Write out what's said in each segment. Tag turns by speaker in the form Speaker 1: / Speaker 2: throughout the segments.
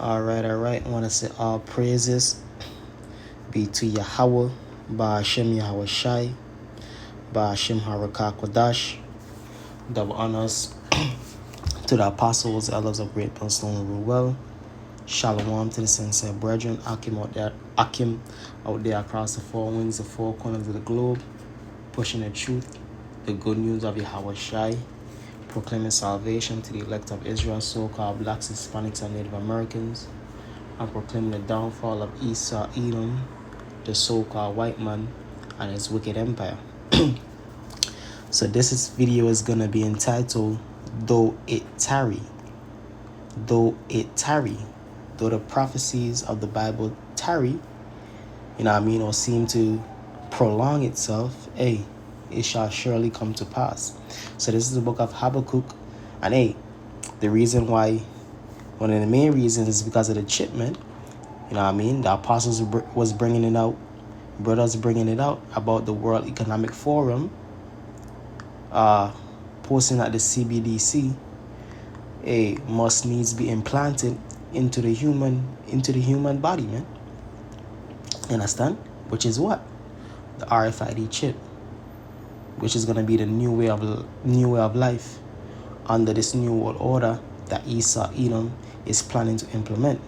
Speaker 1: All right. I want to say all praises be to Yahweh, Ba'ashem Yahweh Shai, Ba'ashem Harakakwadash. Double honors to the apostles, elders of Great Millstone and Ruel. Shalom to the sincere brethren, Akim out there across the four wings, the four corners of the globe, pushing the truth, the good news of Yahweh Shai, proclaiming salvation to the elect of Israel, so-called blacks, Hispanics, and Native Americans, and proclaiming the downfall of Esau, Edom, the so-called white man, and his wicked empire. So this video is going to be entitled, Though It Tarry. Though it tarry. Though the prophecies of the Bible tarry, or seem to prolong itself, it shall surely come to pass. So this is the book of Habakkuk, and the reason why, one of the main reasons is because of the shipment. The apostles was bringing it out, brothers bringing it out about the World Economic Forum, posting at the CBDC, must needs be implanted into the human body, man. You understand? Which is what? The RFID chip, which is gonna be the new way of life under this new world order that Esau, Edom is planning to implement.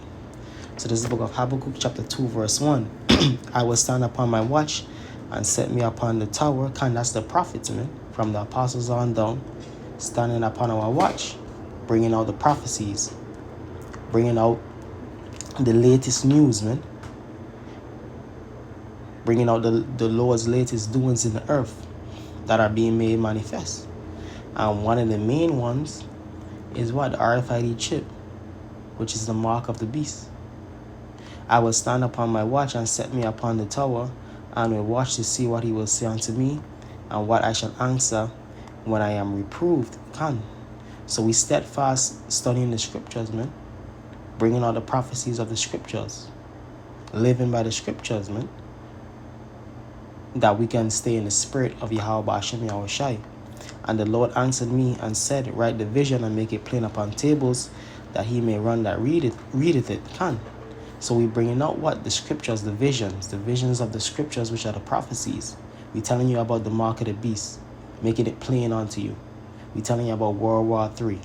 Speaker 1: So this is the book of Habakkuk, chapter 2, verse 1. I will stand upon my watch and set me upon the tower. That's the prophets, man, from the apostles on down, standing upon our watch, bringing out the prophecies, bringing out the latest news, man, bringing out the Lord's latest doings in the earth that are being made manifest. And one of the main ones is what? The RFID chip, which is the mark of the beast. I will stand upon my watch and set me upon the tower, and will watch to see what he will say unto me, and what I shall answer when I am reproved. So we steadfast studying the scriptures, man, bringing out the prophecies of the scriptures, living by the scriptures, man, that we can stay in the spirit of Yahweh Ba'ashem Yahweh Shai. And the Lord answered me and said, write the vision and make it plain upon tables, that he may run that readeth it. So we bringing out what? The scriptures, the visions of the scriptures, which are the prophecies. We telling you about the mark of the beast, making it plain unto you. We telling you about World War III.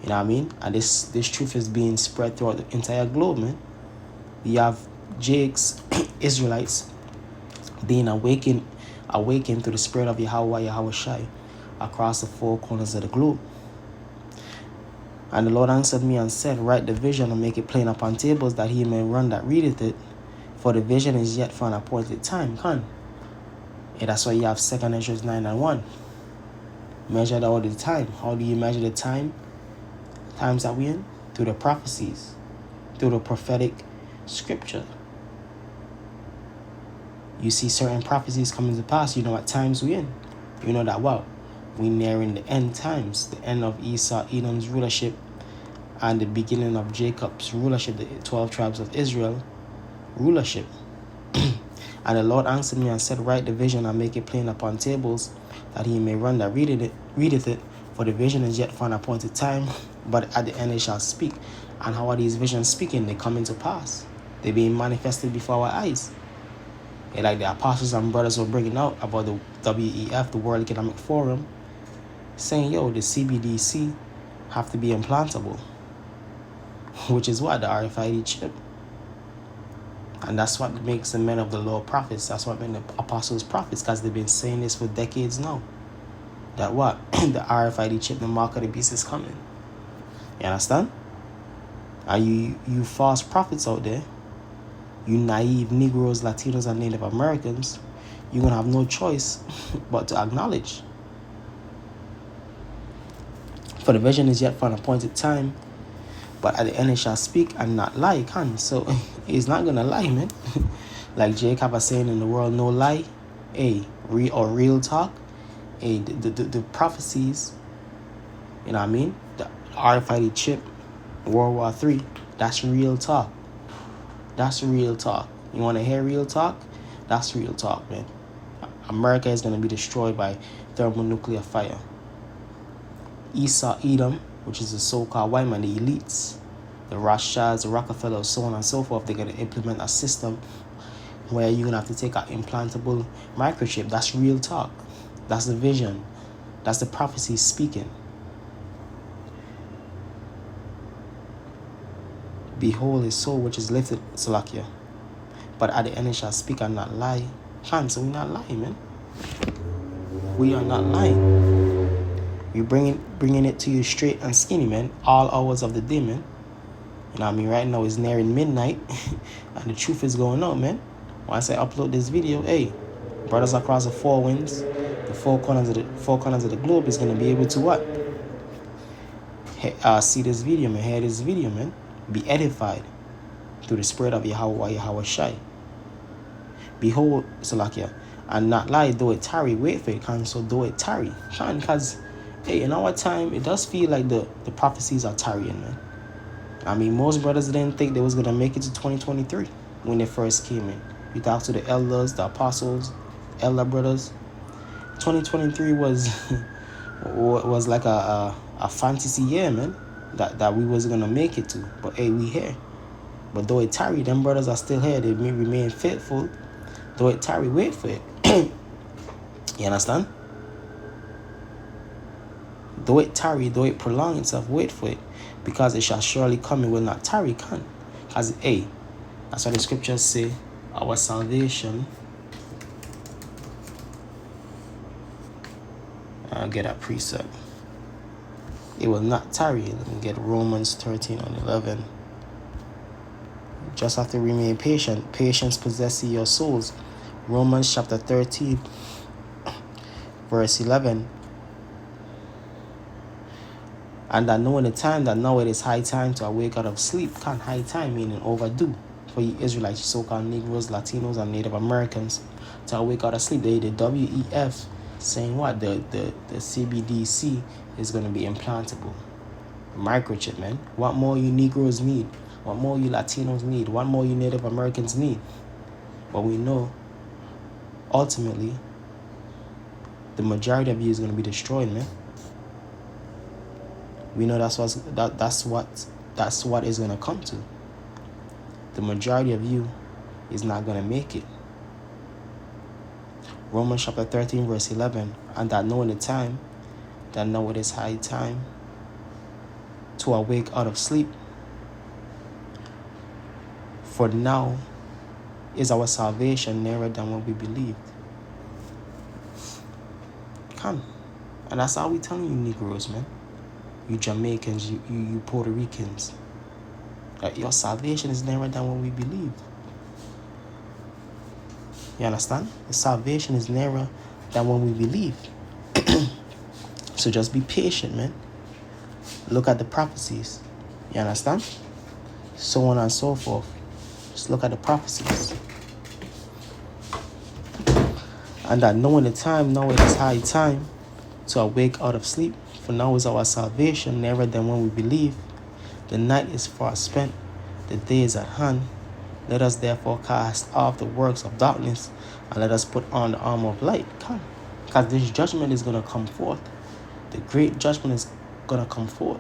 Speaker 1: And this truth is being spread throughout the entire globe, man. We have Jake's Israelites being awakened through the spirit of Yahweh Shai across the four corners of the globe. And the Lord answered me and said, write the vision and make it plain upon tables, that he may run that readeth it, for the vision is yet for an appointed time. That's why you have 2 Ezra 9:1. Measure out the time. How do you measure the time? Times that we in? Through the prophecies, through the prophetic scripture. You see certain prophecies coming to pass, you know what times we in. You know that, wow, we nearing the end times, the end of Esau, Edom's rulership, and the beginning of Jacob's rulership, the 12 tribes of Israel rulership. And the Lord answered me and said, write the vision and make it plain upon tables, that he may run that readeth it, for the vision is yet for an appointed time, but at the end it shall speak. And how are these visions speaking? They come into pass. They're being manifested before our eyes. Like the apostles and brothers were bringing out about the WEF, the World Economic Forum, saying, the CBDC have to be implantable, which is what? The RFID chip. And that's what makes the men of the law prophets. That's what made the apostles prophets, because they've been saying this for decades now. That what? The RFID chip, the mark of the beast, is coming. You understand? And you false prophets out there, you naive Negroes, Latinos, and Native Americans, you're going to have no choice but to acknowledge. For the vision is yet for an appointed time, but at the end it shall speak and not lie. So he's not going to lie, man. Like Jacob was saying, in the world no lie. Real talk. The prophecies, the RFID chip, World War III, that's real talk. That's real talk. You want to hear real talk? That's real talk, man. America is going to be destroyed by thermonuclear fire. Esau, Edom, which is the so-called white man, the elites, the Rothschilds, the Rockefellers, so on and so forth, they're going to implement a system where you're going to have to take an implantable microchip. That's real talk. That's the vision. That's the prophecy speaking. Behold his soul which is lifted, Salakia. But at the end it shall speak and not lie. So we're not lying, man. We are not lying. We're bringing it to you straight and skinny, man. All hours of the day, man. You know what I mean? Right now it's nearing midnight. And the truth is going out, man. Once I upload this video, hey, brothers across the four winds, the four corners of the globe is going to be able to what? See this video, man. Hear this video, man. Be edified through the spirit of Yahweh Shai. Behold, Salakia, and not lie, though it tarry, wait for it, so though it tarry. Because, hey, in our time, it does feel like the prophecies are tarrying, man. I mean, most brothers didn't think they was going to make it to 2023 when they first came in. You talk to the elders, the apostles, elder brothers. 2023 was was like a fantasy year, man, that we was going to make it to. But, hey, we here. But though it tarry, them brothers are still here. They may remain faithful. Though it tarry, wait for it. You understand? Though it tarry, though it prolong itself, wait for it. Because it shall surely come, it will not tarry, can. Because, hey, that's what the scriptures say. Our salvation. I'll get a precept. It will not tarry. Let me get Romans 13 and 11. Just have to remain patient. Patience possesses your souls. Romans chapter 13, verse 11. And that knowing the time, that now it is high time to awake out of sleep. Can't high time meaning overdue. For you Israelites, so-called Negroes, Latinos, and Native Americans to awake out of sleep. The WEF saying what? The CBDC is going to be implantable. Microchip, man. What more you Negroes need? What more you Latinos need? What more you Native Americans need? But we know, ultimately, the majority of you is going to be destroyed, man. We know that's what is going to come to. The majority of you is not going to make it. Romans chapter 13, verse 11. And that knowing the time, that now it is high time to awake out of sleep. For now is our salvation nearer than what we believed. Come. And that's how we telling you Negroes, man. You Jamaicans, you Puerto Ricans. That your salvation is nearer than what we believed. You understand? The salvation is nearer than what we believed. So just be patient, man. Look at the prophecies. You understand? So on and so forth. Just look at the prophecies. And that knowing the time, now it is high time to awake out of sleep. For now is our salvation nearer than when we believe. The night is far spent, the day is at hand. Let us therefore cast off the works of darkness, and let us put on the armor of light. Come. Because this judgment is going to come forth. The great judgment is going to come forth.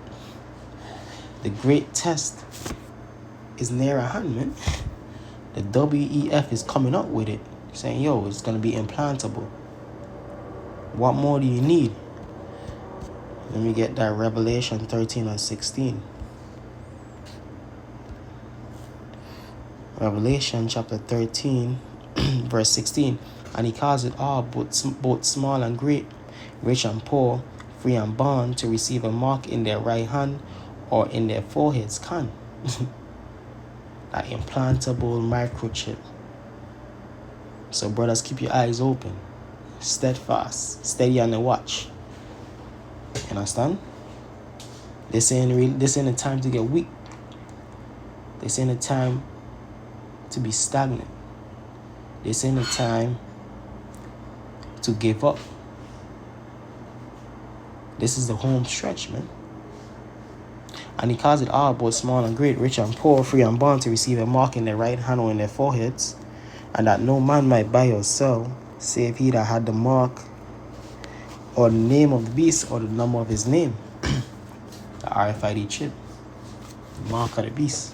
Speaker 1: The great test is near at hand, man. The WEF is coming up with it, saying, yo, it's going to be implantable. What more do you need? Let me get that Revelation 13 and 16. Revelation chapter 13, verse 16. And he caused it all, both small and great, rich and poor, free and bond, to receive a mark in their right hand or in their foreheads. Can. That implantable microchip. So brothers, keep your eyes open. Steadfast. Steady on the watch. You understand? This ain't the time to get weak. This ain't the time to be stagnant. This ain't the time to give up. This is the home stretch, man. And he caused it all, both small and great, rich and poor, free and bond, to receive a mark in their right hand or in their foreheads, and that no man might buy or sell, save he that had the mark, or the name of the beast, or the number of his name. The RFID chip. Mark of the beast.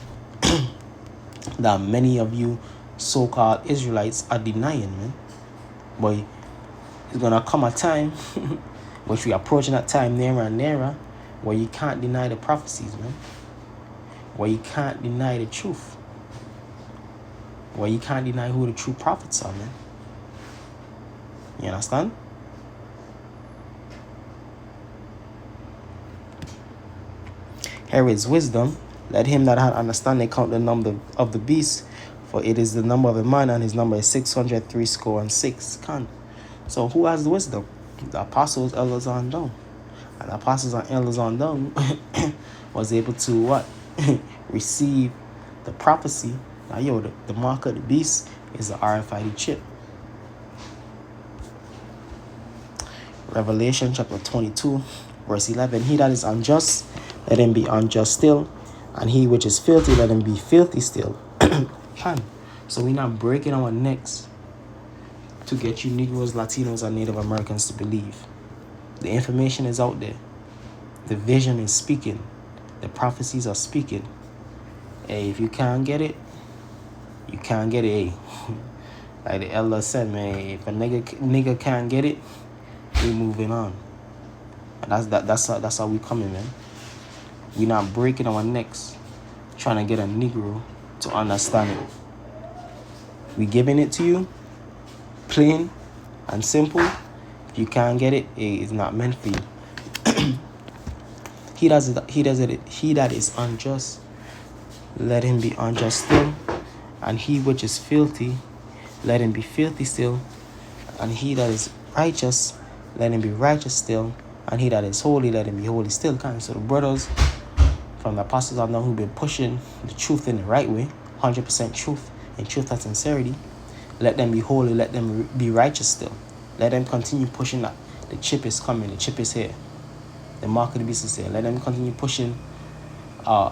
Speaker 1: That many of you so-called Israelites are denying, man. But it's gonna come a time, which we are approaching that time nearer and nearer, where you can't deny the prophecies, man. Where you can't deny the truth. Where you can't deny who the true prophets are, man. You understand? Here is wisdom. Let him that hath understanding count the number of the beast, for it is the number of a man, and his number is 666. So who has the wisdom? The apostles, elders on down. And the apostles and elders on down was able to what? Receive the prophecy. Now, the mark of the beast is the RFID chip. Revelation chapter 22, verse 11. He that is unjust, let him be unjust still. And he which is filthy, let him be filthy still. So we're not breaking our necks to get you Negroes, Latinos, and Native Americans to believe. The information is out there. The vision is speaking. The prophecies are speaking. Hey, if you can't get it, you can't get it. Hey. Like the elder said, man, if a nigga can't get it, we moving on. And that's how we coming, man. We not breaking our necks trying to get a Negro to understand it. We giving it to you, plain and simple. If you can't get it, it's not meant for you. He that is unjust, let him be unjust still. And he which is filthy, let him be filthy still. And he that is righteous, let him be righteous still. And he that is holy, let him be holy still. So the brothers from the apostles I know who've been pushing the truth in the right way, 100% truth, and truth and sincerity, let them be holy, let them be righteous still. Let them continue pushing that. The chip is coming, the chip is here. The mark of the beast is here. Let them continue pushing the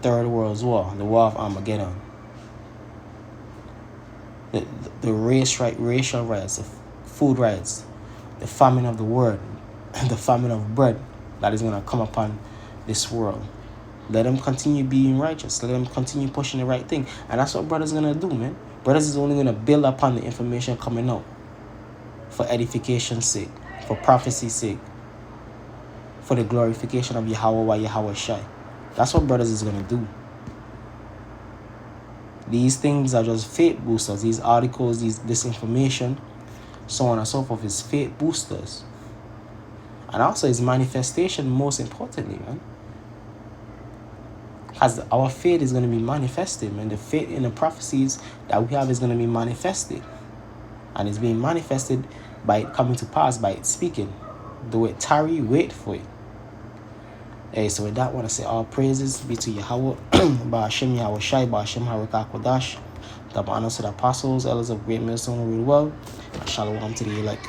Speaker 1: third world war, the war of Armageddon. The racial riots, the food riots, the famine of the word, the famine of bread that is going to come upon this world. Let them continue being righteous. Let them continue pushing the right thing. And that's what brothers going to do, man. Brothers is only going to build upon the information coming out for edification's sake, for prophecy's sake, for the glorification of Yahweh Shai. That's what brothers is going to do. These things are just faith boosters. These articles, this information, so on and so forth, is faith boosters. And also is manifestation, most importantly, man. Because our faith is going to be manifested, man. The faith in the prophecies that we have is going to be manifested. And it's being manifested by it coming to pass, by it speaking. Do it, Tarry, wait for it. Hey, so with that, I want to say all praises be to Yahweh, Ba'ashem Yahweh Shai, Ba'ashem Harakah Kodash, double honors to the apostles, elders of great millstone who rule well, and shalom to the elect.